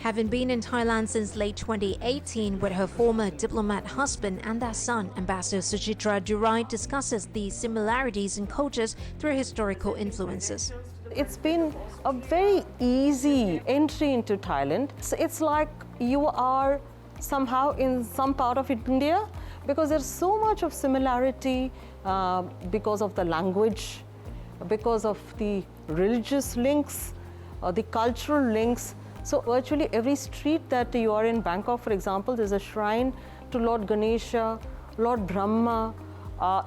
Having been in Thailand since late 2018 with her former diplomat husband and their son, Ambassador Suchitra Durai discusses the similarities in cultures through historical influences. It's been a very easy entry into Thailand. So it's like you are somehow in some part of India because there's so much of similarity because of the language, because of the religious links, the cultural links. So virtually every street that you are in Bangkok, for example, there's a shrine to Lord Ganesha, Lord Brahma,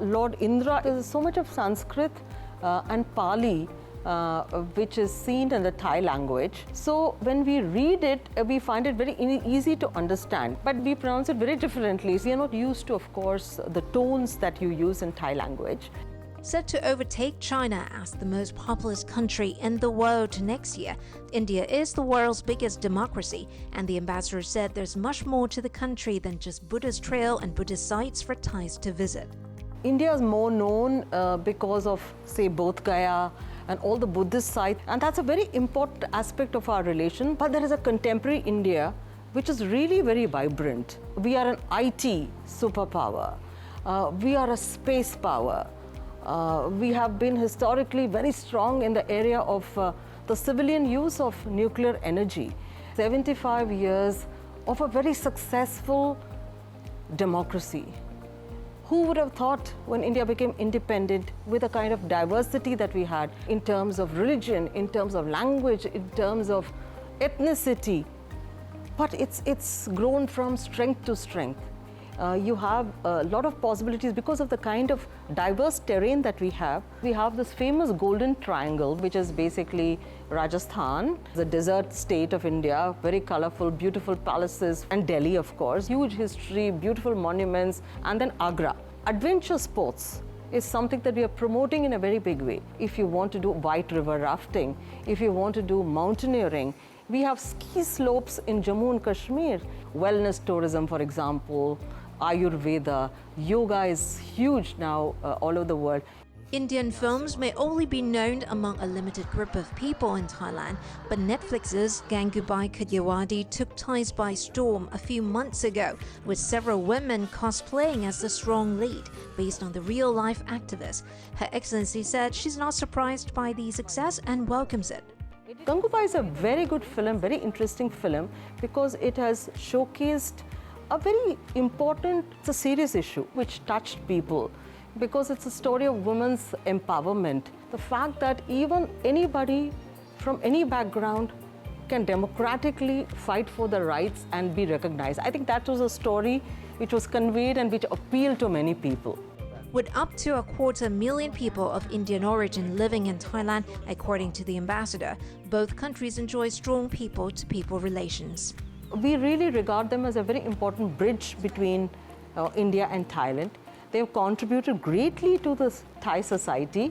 Lord Indra. There's so much of Sanskrit and Pali which is seen in the Thai language. So when we read it, we find it very easy to understand, but we pronounce it very differently. We are not used to, of course, the tones that you use in Thai language. Set to overtake China as the most populous country in the world next year, India is the world's biggest democracy, and the ambassador said there's much more to the country than just Buddhist trail and Buddhist sites for Thais to visit. India is more known because of, say, Bodh Gaya and all the Buddhist sites, and that's a very important aspect of our relation. But there is a contemporary India which is really very vibrant. We are an IT superpower. We are a space power. We have been historically very strong in the area of the civilian use of nuclear energy. 75 years of a very successful democracy. Who would have thought when India became independent with the kind of diversity that we had in terms of religion, in terms of language, in terms of ethnicity? But it's grown from strength to strength. You have a lot of possibilities because of the kind of diverse terrain that we have. We have this famous Golden Triangle, which is basically Rajasthan, the desert state of India, very colorful, beautiful palaces, and Delhi, of course, huge history, beautiful monuments, and then Agra. Adventure sports is something that we are promoting in a very big way. If you want to do white river rafting, if you want to do mountaineering, we have ski slopes in Jammu and Kashmir, wellness tourism, for example, Ayurveda, yoga is huge now all over the world. Indian films may only be known among a limited group of people in Thailand, but Netflix's Gangubai Kathiawadi took Thais by storm a few months ago, with several women cosplaying as the strong lead, based on the real-life activist. Her Excellency said she's not surprised by the success and welcomes it. Gangubai is a very good film, very interesting film, because it has showcased a very important, it's a serious issue which touched people, because it's a story of women's empowerment. The fact that even anybody from any background can democratically fight for the rights and be recognized. I think that was a story which was conveyed and which appealed to many people. With up to 250,000 people of Indian origin living in Thailand, according to the ambassador, both countries enjoy strong people-to-people relations. We really regard them as a very important bridge between India and Thailand. They have contributed greatly to the Thai society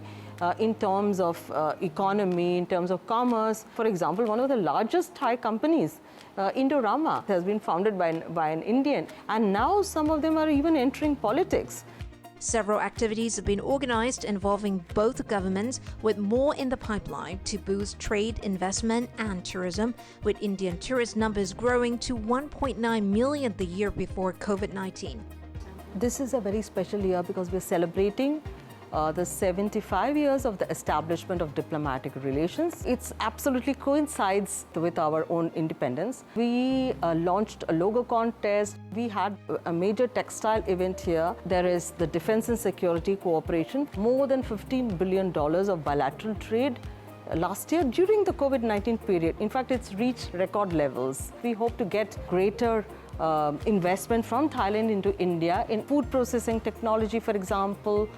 in terms of economy, in terms of commerce. For example, one of the largest Thai companies, Indorama, has been founded by an Indian, and now some of them are even entering politics. Several activities have been organized involving both governments, with more in the pipeline to boost trade, investment, and tourism, with Indian tourist numbers growing to 1.9 million the year before COVID-19. This is a very special year because we're celebrating the 75 years of the establishment of diplomatic relations. It absolutely coincides with our own independence. We launched a logo contest. We had a major textile event here. There is the defense and security cooperation, more than $15 billion of bilateral trade last year during the COVID-19 period. In fact, it's reached record levels. We hope to get greater investment from Thailand into India in food processing technology, for example,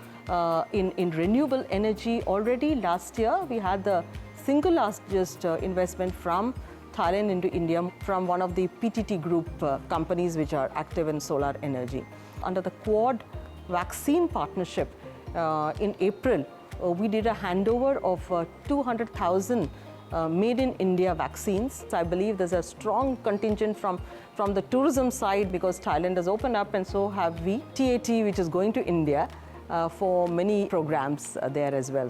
in renewable energy. Already last year, we had the single largest investment from Thailand into India from one of the PTT group companies which are active in solar energy. Under the Quad vaccine partnership in April, we did a handover of 200,000 made in India vaccines. So I believe there's a strong contingent from the tourism side because Thailand has opened up, and so have we. TAT, which is going to India for many programs there as well.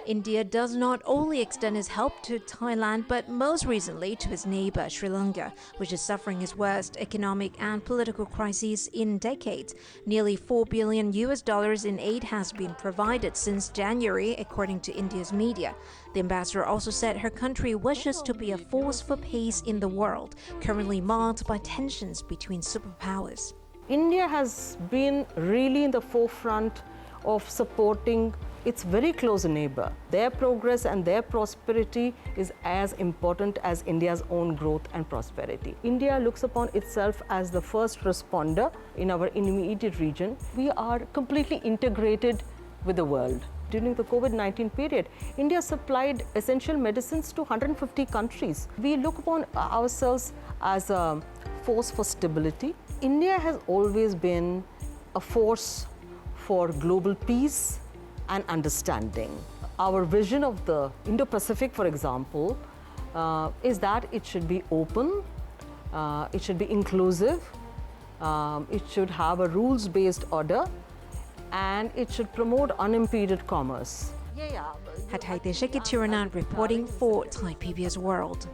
India does not only extend its help to Thailand, but most recently to its neighbor Sri Lanka, which is suffering its worst economic and political crises in decades. Nearly $4 billion in aid has been provided since January, according to India's media. The ambassador also said her country wishes to be a force for peace in the world, currently marked by tensions between superpowers. India has been really in the forefront of supporting its very close neighbor. Their progress and their prosperity is as important as India's own growth and prosperity. India looks upon itself as the first responder in our immediate region. We are completely integrated with the world. During the COVID-19 period, India supplied essential medicines to 150 countries. We look upon ourselves as a force for stability. India has always been a force for global peace and understanding. Our vision of the Indo-Pacific, for example, is that it should be open, it should be inclusive, it should have a rules-based order, and it should promote unimpeded commerce. Hatay Teshekitiranand reporting for Thai PBS World.